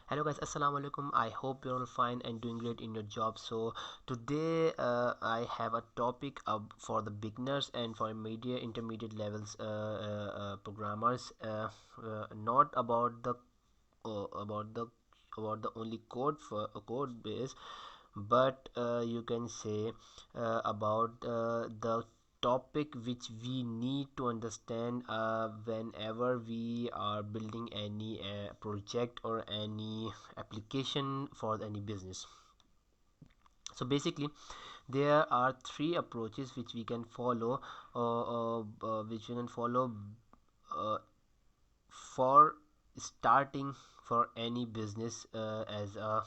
Hello guys, assalamu alaikum. I hope you're all fine and doing great in your job. So today I have a topic for the beginners and for media intermediate levels programmers, not about the uh, about the about the only code for a code base, but you can say about the topic which we need to understand whenever we are building any project or any application for any business. So basically there are three approaches which we can follow, uh, for starting for any business, as a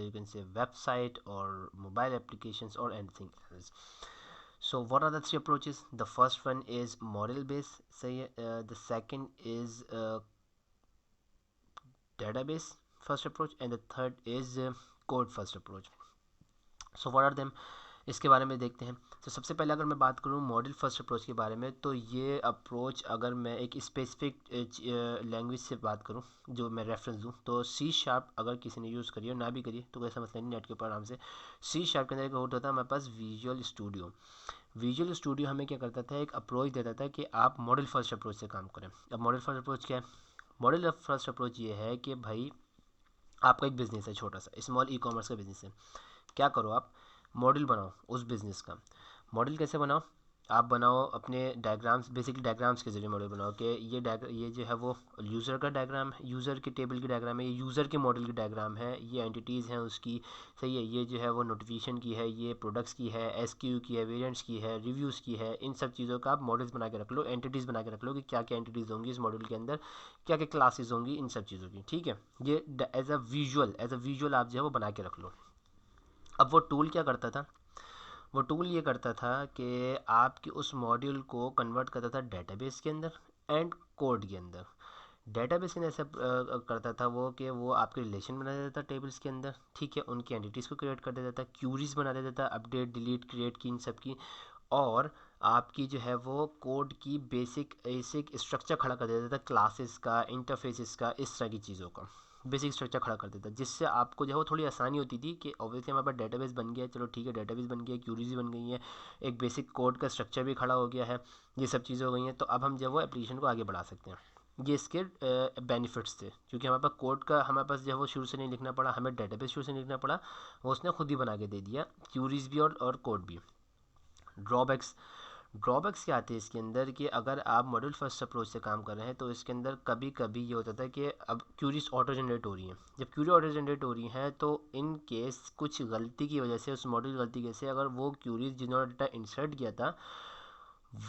you can say website or mobile applications or anything else. So what are the three approaches? The first one is model based, say the second is database first approach, and the third is code first approach. So what are them, इसके बारे में देखते हैं. तो सबसे पहले अगर मैं बात करूँ मॉडल फर्स्ट अप्रोच के बारे में, तो ये अप्रोच अगर मैं एक स्पेसिफिक लैंग्वेज से बात करूँ, जो मैं रेफरेंस दूँ, तो सी शार्प अगर किसी ने यूज़ करी और ना भी करी तो कोई समझता नहीं, नेट के ऊपर आराम से. सी शार्प के अंदर एक होता था हमारे पास विजुअल स्टूडियो. विजुअल स्टूडियो हमें क्या करता था, एक अप्रोच देता था कि आप मॉडल फर्स्ट अप्रोच से काम करें. अब मॉडल फर्स्ट अप्रोच क्या है? मॉडल फर्स्ट अप्रोच ये है कि भाई आपका एक बिज़नेस है, छोटा सा स्मॉल ई कॉमर्स का बिज़नेस है. क्या करो आप, मॉडल बनाओ उस बिज़नेस का. मॉडल कैसे बनाओ? आप बनाओ अपने डायग्राम्स, बेसिकली डायग्राम्स के जरिए मॉडल बनाओ कि ये जो है वो यूज़र का डायग्राम है, यूज़र के टेबल की डायग्राम है, ये यूज़र के मॉडल की डायग्राम है, ये एंटिटीज़ हैं उसकी, सही है, ये जो है वो नोटिफिकेशन की है, ये प्रोडक्ट्स की है, एसक्यू की है, वेरिएंट्स की है, रिव्यूज़ की है. इन सब चीज़ों का आप मॉडल्स बना के रख लो, एंटिटीज़ बना के रख लो कि क्या क्या एंटिटीज़ होंगी इस मॉडल के अंदर, क्या क्या क्लासेज होंगी इन सब चीज़ों की. ठीक है, ये एज अ विजुअल आप जो है वो बना के रख लो. अब वो टूल क्या करता था? वो टूल ये करता था कि आपके उस मॉड्यूल को कन्वर्ट करता था डेटाबेस के अंदर एंड कोड के अंदर. डेटाबेस के अंदर ऐसा करता था वो कि वो आपके रिलेशन बना देता था टेबल्स के अंदर. ठीक है, उनकी एंटिटीज़ को क्रिएट कर देता था, क्यूरीज बना देता था, अपडेट डिलीट क्रिएट की, इन सब की. और आपकी जो है वो कोड की बेसिक बेसिक स्ट्रक्चर खड़ा कर देता था, क्लासेस का, इंटरफेसेस का, इस तरह की चीज़ों का बेसिक स्ट्रक्चर खड़ा कर देता, जिससे आपको जो है वो थोड़ी आसानी होती थी कि ऑब्वियसली हमारे पास डेटाबेस बन गया है, चलो ठीक है, डेटाबेस बन गया है, क्यूरीज बन गई है, एक बेसिक कोड का स्ट्रक्चर भी खड़ा हो गया है, ये सब चीज़ें हो गई हैं, तो अब हम जो है वो एप्लीकेशन को आगे बढ़ा सकते हैं. ये इसके बेनिफिट्स थे, क्योंकि हमारे पास कोड का हमारे पास जो है वो शुरू से नहीं लिखना पड़ा, हमें डेटाबेस शुरू से नहीं लिखना पड़ा, वो उसने खुद ही बना के दे दिया, क्यूरीज भी और कोड भी. ड्रॉबैक्स, ड्रॉबैक्स क्या आते हैं इसके अंदर कि अगर आप मॉड्यूल फर्स्ट अप्रोच से काम कर रहे हैं तो इसके अंदर कभी कभी ये होता था कि अब क्यूरीज ऑटो जनरेट हो रही हैं. जब क्यूरी ऑटो जनरेट हो रही हैं तो इन केस कुछ गलती की वजह से, उस मॉड्यूल की गलती की वजह से, अगर वो क्यूरीज जिन्होंने डाटा इंसर्ट किया था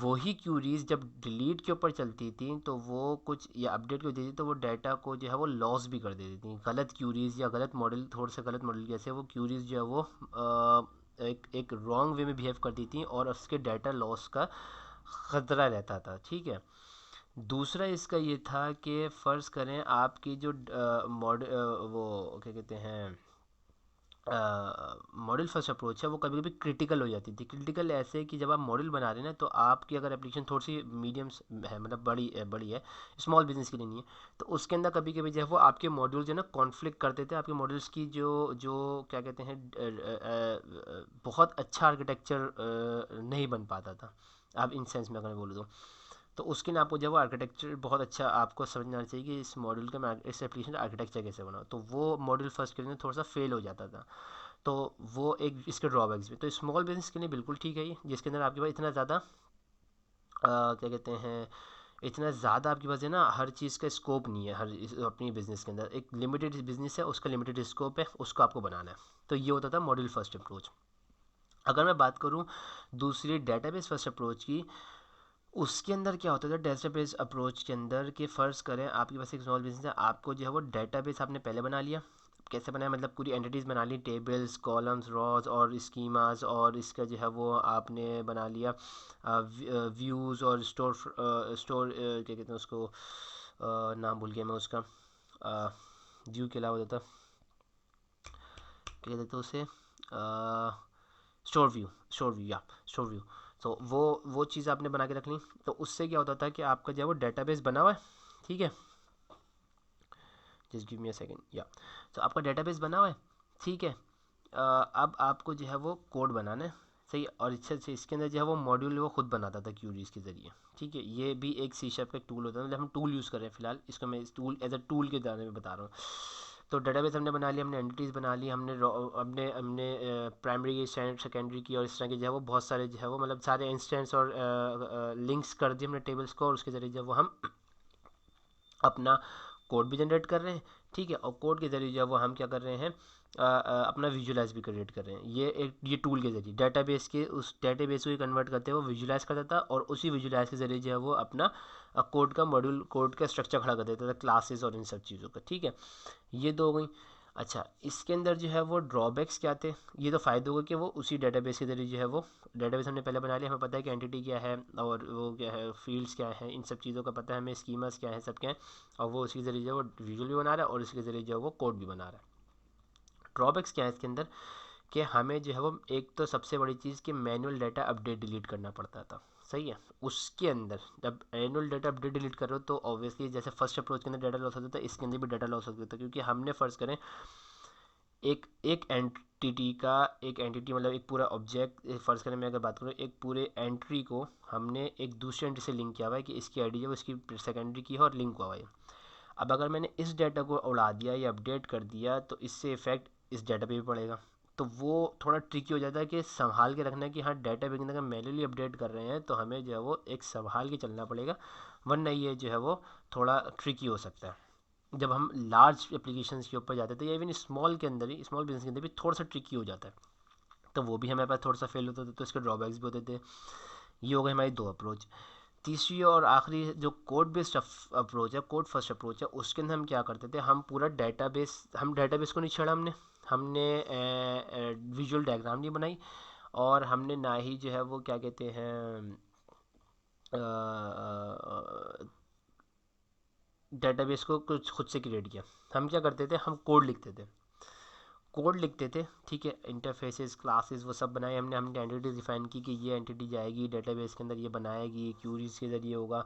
वही क्यूरीज जब डिलीट के ऊपर चलती थी तो वो कुछ या अपडेट को देती थी तो वो डाटा को जो है वो लॉस भी कर देती थी. गलत क्यूरीज या गलत मॉडल, थोड़ा सा गलत मॉडल की वजह से वो क्यूरीज जो है वो एक रॉन्ग वे में बिहेव करती थी और उसके डाटा लॉस का ख़तरा रहता था. ठीक है. दूसरा इसका ये था कि फ़र्ज़ करें आपकी जो वो क्या कहते हैं, मॉडल फर्स्ट अप्रोच है, वो कभी कभी क्रिटिकल हो जाती थी. क्रिटिकल ऐसे कि जब आप मॉडल बना रहे हैं ना, तो आपकी अगर एप्लीकेशन थोड़ी सी मीडियम है, मतलब बड़ी है, स्मॉल बिजनेस के लिए नहीं है, तो उसके अंदर कभी कभी जो है वो आपके मॉड्यूल जो है ना कॉन्फ्लिक्ट करते थे. आपके मॉडल्स की जो जो क्या कहते हैं, बहुत अच्छा आर्किटेक्चर नहीं बन पाता था. आप इन सेंस में अगर मैं बोलूँ तो उसके लिए आपको जब वो आर्किटेक्चर बहुत अच्छा आपको समझना चाहिए कि इस मॉड्यूल का मैं इस एप्लीकेशन का आर्किटेक्चर कैसे बनाऊँ, तो वो मॉड्यूल फर्स्ट के लिए थोड़ा सा फेल हो जाता था. तो वो एक इसके ड्रॉबैक्स भी. तो स्मॉल बिजनेस के लिए बिल्कुल ठीक है ये, जिसके अंदर आपके पास इतना ज़्यादा क्या कहते हैं, इतना ज़्यादा आपके पास है ना, हर चीज़ का स्कोप नहीं है. अपनी बिज़नेस के अंदर एक लिमिटेड बिजनेस है, उसका लिमिटेड स्कोप है, उसको आपको बनाना है. तो ये होता था मॉड्यूल फर्स्ट अप्रोच. अगर मैं बात करूँ दूसरी डेटाबेस फर्स्ट अप्रोच की, उसके अंदर क्या होता है डेटाबेस अप्रोच के अंदर कि फ़र्ज़ करें आपके पास एक स्मॉल बिजनेस है, आपको जो है वो डेटाबेस आपने पहले बना लिया. कैसे बनाया, मतलब पूरी एंटिटीज़ बना ली, टेबल्स, कॉलम्स, रॉज और स्कीमास, और इसका जो है वो आपने बना लिया व्यूज़ और स्टोर क्या कहते हैं उसको, नाम भूल गया मैं उसका, व्यू के अलावा होता, क्या कहते थे उसे, स्टोर व्यू या स्टोर व्यू. तो वो चीज़ आपने बना के रख ली. तो उससे क्या होता था कि आपका जो है वो डेटाबेस बना हुआ है. ठीक है. Just give me a second या। तो आपका डेटाबेस बना हुआ है, ठीक है। अब आपको जो है वो कोड बनाना है, सही है। और इसके अंदर जो है वो मॉड्यूल वो खुद बनाता था क्यूरीज के ज़रिए, ठीक है। ये भी एक सी शार्प का एक टूल होता है, मतलब हम टूल यूज़ कर रहे हैं फिलहाल, इसको मैं इस टूल एज अ टूल के बारे में बता रहा हूँ। तो डेटाबेस हमने बना लिया, हमने एंटिटीज़ बना ली, हमने हमने हमने प्राइमरी की, सेकेंडरी की, और इस तरह के जो है वो बहुत सारे जो है वो मतलब सारे इंस्टेंस और लिंक्स कर दिए हमने टेबल्स को, और उसके ज़रिए जो वो हम अपना कोड भी जनरेट कर रहे हैं, ठीक है। और कोड के ज़रिए जो है वो हम क्या कर रहे हैं, अपना विजुलाइज भी क्रिएट कर रहे हैं। ये टूल के ज़रिए डेटाबेस के उस डेटाबेस को कन्वर्ट करते हुए वो विजुलाइज कर देता, और उसी विजुलाइज के ज़रिए जो है वो अपना कोड का मॉड्यूल, कोड का स्ट्रक्चर खड़ा कर देता था, क्लासेस और इन सब चीज़ों का, ठीक है। ये दो हो गई। अच्छा, इसके अंदर जो है वो ड्रॉबैक्स क्या थे, ये तो फ़ायदे होगा कि वो उसी डेटाबेस के ज़रिए जो है वो डेटाबेस हमने पहले बना लिया, हमें पता है कि एंटिटी क्या है और वो क्या है, फील्ड्स क्या है, इन सब चीज़ों का पता है हमें, स्कीमास क्या है, सब क्या है, और वो उसके ज़रिए जो है वो विजुअल भी बना रहा है और इसके ज़रिए जो है वो कोड भी बना रहा है। ड्रॉबैक्स क्या है इसके अंदर, कि हमें जो है वो एक तो सबसे बड़ी चीज़ कि मैनुअल डाटा अपडेट डिलीट करना पड़ता था, सही है। उसके अंदर जब मैनुअल डाटा अपडेट डिलीट कर रहे हो तो ऑब्वियसली जैसे फर्स्ट अप्रोच के अंदर डाटा लॉस होता था, इसके अंदर भी डाटा लॉस होता था, क्योंकि हमने फ़र्ज़ करें एक एक एंटिटी का, एक एंटिटी मतलब एक पूरा ऑब्जेक्ट, फ़र्ज़ करें मैं अगर बात करूँ, एक पूरे एंट्री को हमने एक दूसरे एंट्री से लिंक किया हुआ है कि इसकी आईडी है वो इसकी सेकेंडरी की है और लिंक हुआ है। अब अगर मैंने इस डाटा को उड़ा दिया या अपडेट कर दिया तो इससे इफ़ेक्ट इस डाटा पे भी पड़ेगा। तो वो थोड़ा ट्रिकी हो जाता है कि संभाल के रखना है कि हाँ डाटा बेस अगर मैन्युअली अपडेट कर रहे हैं तो हमें जो है वो एक संभाल के चलना पड़ेगा, वरना ये जो है वो थोड़ा ट्रिकी हो सकता है। जब हम लार्ज एप्लीकेशंस के ऊपर जाते थे या इवन स्मॉल के अंदर ही, स्मॉल बिजनेस के अंदर भी थोड़ा सा ट्रिकी हो जाता है, तो वो भी हमारे पास थोड़ा सा फेल होता था, तो इसके ड्रॉबैक्स भी होते थे। ये हो गए हमारी दो अप्रोच। तीसरी और आखिरी जो कोड बेस्ड अप्रोच है, कोड फर्स्ट अप्रोच है, उसके अंदर हम क्या करते थे, हम पूरा डेटाबेस, हम डेटाबेस को नहीं छेड़ा हमने, हमने विजुअल डायग्राम नहीं बनाई, और हमने ना ही जो है वो क्या कहते हैं डेटाबेस को कुछ खुद से क्रिएट किया। हम क्या करते थे, हम कोड लिखते थे, ठीक है। इंटरफेसेस, क्लासेस, वो सब बनाए हमने, हमने एंटिटी डिफाइन की कि ये एंटिटी जाएगी डेटाबेस के अंदर, ये बनाएगी, क्यूरीज के ज़रिए होगा,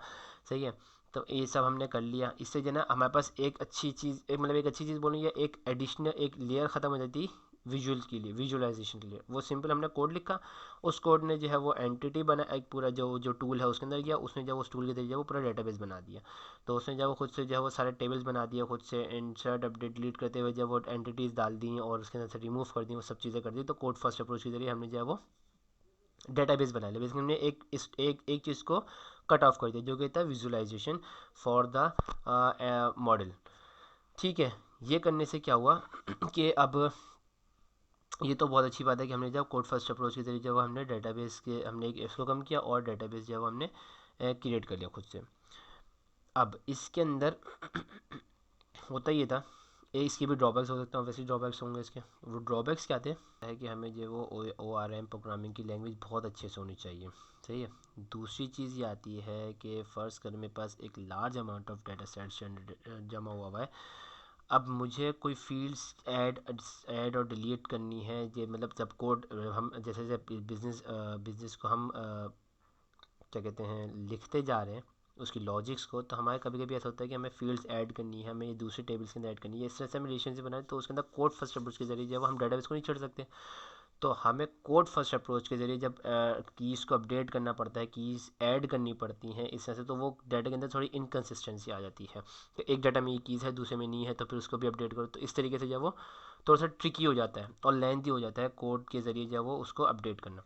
सही है। तो ये सब हमने कर लिया, इससे जो ना हमारे पास एक अच्छी चीज़, एक मतलब एक अच्छी चीज़ बोलूँगी, एक एडिशनल एक लेयर ख़त्म हो जाती विजुअल के लिए, विजुअलाइजेशन के लिए। वो सिंपल हमने कोड लिखा, उस कोड ने जो है वो एंटिटी बना, एक पूरा जो जो टूल है उसके अंदर गया, उसने जब उस टूल के जरिए वो पूरा डेटाबेस बना दिया। तो उसने जब वो खुद से जो है वो सारे टेबल्स बना दिया, खुद से इंसर्ट अपडेट डिलीट करते हुए जब वो एंटिटीज़ डाल दी और उसके अंदर से रिमूव कर दी, वो सब चीज़ें कर दी, तो कोड फर्स्ट अप्रोच के जरिए हमने जो है वो डेटाबेस बना लिया। बेसिकली हमने एक चीज़ को कट ऑफ कर दिया, जो कि था विजुअलाइजेशन फॉर द मॉडल, ठीक है। ये करने से क्या हुआ कि अब ये तो बहुत अच्छी बात है कि हमने जब कोड फर्स्ट अप्रोच के जरिए जब हमने डेटाबेस के, हमने एक इसको कम किया और डेटाबेस जब हमने क्रिएट कर लिया खुद से। अब इसके अंदर होता ये था, इसके भी ड्रॉबैक्स हो सकते हैं, वैसे ड्रॉबैक्स होंगे इसके। वो ड्रॉबैक्स क्या थे, है कि हमें जो वो ORM प्रोग्रामिंग की लैंग्वेज बहुत अच्छे से होनी चाहिए, सही है। दूसरी चीज़ ये आती है कि फ़र्ज़ कर मेरे पास एक large amount of data sets जमा हुआ है। अब मुझे कोई फील्ड्स ऐड और डिलीट करनी है, ये मतलब जब कोड हम जैसे जैसे बिजनेस को हम क्या कहते हैं लिखते जा रहे हैं उसकी लॉजिक्स को, तो हमारे कभी कभी ऐसा होता है कि हमें फील्ड्स ऐड करनी है, हमें ये दूसरे टेबल्स के अंदर ऐड करनी है, इस तरह से हमें रिलेशनशिप बनाए, तो उसके अंदर कोड फर्स्ट अप्रोच के जरिए जब हम डेटाबेस को नहीं छोड़ सकते, तो हमें कोड फर्स्ट अप्रोच के जरिए जब कीज़ को अपडेट करना पड़ता है, कीज़ ऐड करनी पड़ती हैं इस तरह से, तो वो डाटा के अंदर थोड़ी इनकन्सिस्टेंसी आ जाती है, तो एक डाटा में ये कीज़ है दूसरे में नहीं है, तो फिर उसको भी अपडेट करो, तो इस तरीके से जब वो थोड़ा सा ट्रिकी हो जाता है और लेंथी हो जाता है कोड के ज़रिए जब वो उसको अपडेट करना।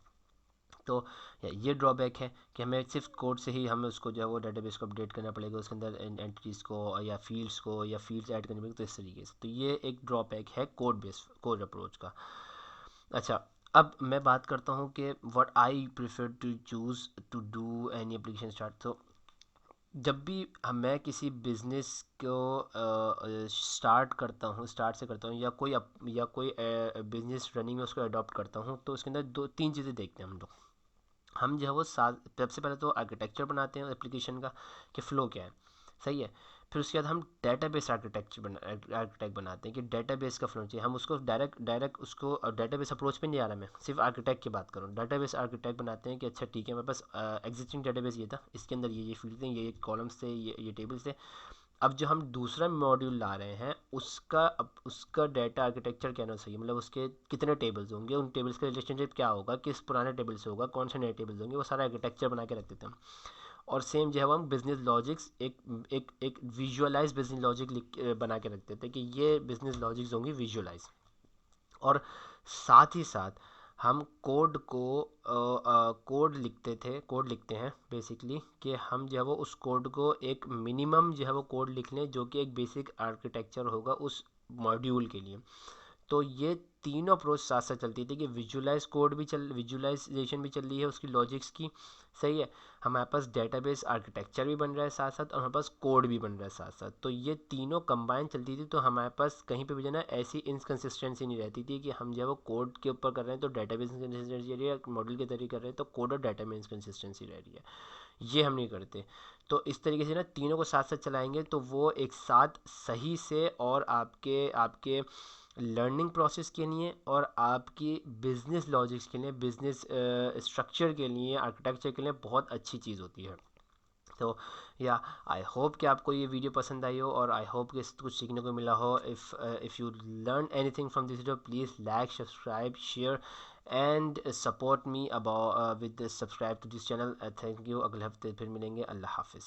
तो ये ड्रॉबैक है कि हमें सिर्फ कोड से ही हमें उसको जो है वो डेटाबेस को अपडेट करना पड़ेगा, उसके अंदर एंटिटीज़ को या फील्ड्स ऐड करनी पड़ेगी, तो इस तरीके से। तो ये एक ड्रॉबैक है कोड अप्रोच का। अच्छा, अब मैं बात करता हूँ कि what I prefer to choose to do any application start. तो जब भी मैं किसी बिज़नेस को स्टार्ट से करता हूँ या कोई बिज़नेस रनिंग में उसको अडॉप्ट करता हूँ, तो उसके अंदर दो तीन चीज़ें देखते हैं हम लोग। हम जो है वो सबसे पहले तो आर्किटेक्चर बनाते हैं एप्लीकेशन का कि फ़्लो क्या है, सही है। फिर उसके बाद हम डेटाबेस आर्किटेक्ट बनाते हैं कि डेटाबेस का फ्लो चाहिए। हम उसको डायरेक्ट उसको डेटाबेस अप्रोच पे नहीं आ रहा, मैं सिर्फ आर्किटेक्ट की बात करूँ। डेटाबेस आर्किटेक्ट बनाते हैं कि अच्छा ठीक है, मेरे पास एग्जिस्टिंग डेटाबेस ये था, इसके अंदर ये फील्ड थे, ये कॉलम्स थे, ये टेबल्स थे, अब जो हम दूसरा मॉड्यूल ला रहे हैं उसका डाटा आर्किटेक्चर क्या होना चाहिए, मतलब उसके कितने टेबल्स होंगे, उन टेबल्स का रिलेशनशिप क्या होगा, किस पुराने टेबल से होगा, कौन से नए टेबल्स होंगे, वो सारा आर्किटेक्चर बना के रख देते हैं हम। और सेम जो है वो हम बिजनेस लॉजिक्स एक विजुअलाइज बिजनेस लॉजिक बना के रख देते हैं कि ये बिजनेस लॉजिक्स होंगी विजुअलाइज। और साथ ही साथ हम कोड लिखते हैं बेसिकली कि हम जो है वो उस कोड को एक मिनिमम जो है वो कोड लिख लें जो कि एक बेसिक आर्किटेक्चर होगा उस मॉड्यूल के लिए। तो ये तीनों अप्रोच साथ साथ चलती थी कि विजुअलाइजेशन भी चल रही है उसकी लॉजिक्स की, सही है, हमारे पास डेटाबेस आर्किटेक्चर भी बन रहा है साथ साथ, और हमारे पास कोड भी बन रहा है साथ साथ। तो ये तीनों कंबाइन चलती थी, तो हमारे पास कहीं पे भी जो है ना ऐसी इनकन्सिस्टेंसी नहीं रहती थी कि हम जो है वो कोड के ऊपर कर रहे हैं तो डेटाबेस इनकन्सिस्टेंसी रह रही है, मॉडल के तरीके कर रहे हैं तो कोड और डाटा में इनकन्सिस्टेंसी रह रही है। ये हम नहीं करते। तो इस तरीके से ना तीनों को साथ साथ चलाएंगे तो वो एक साथ सही से और आपके आपके लर्निंग प्रोसेस के लिए और आपकी बिजनेस लॉजिक्स के लिए, बिजनेस स्ट्रक्चर के लिए, आर्किटेक्चर के लिए बहुत अच्छी चीज़ होती है। तो या आई होप कि आपको ये वीडियो पसंद आई हो, और आई होप कि इससे कुछ सीखने को मिला हो। If you learn anything from this video please like, subscribe, share and support me about with subscribe to this channel. Thank you. अगले हफ्ते फिर मिलेंगे। अल्लाह हाफिज़।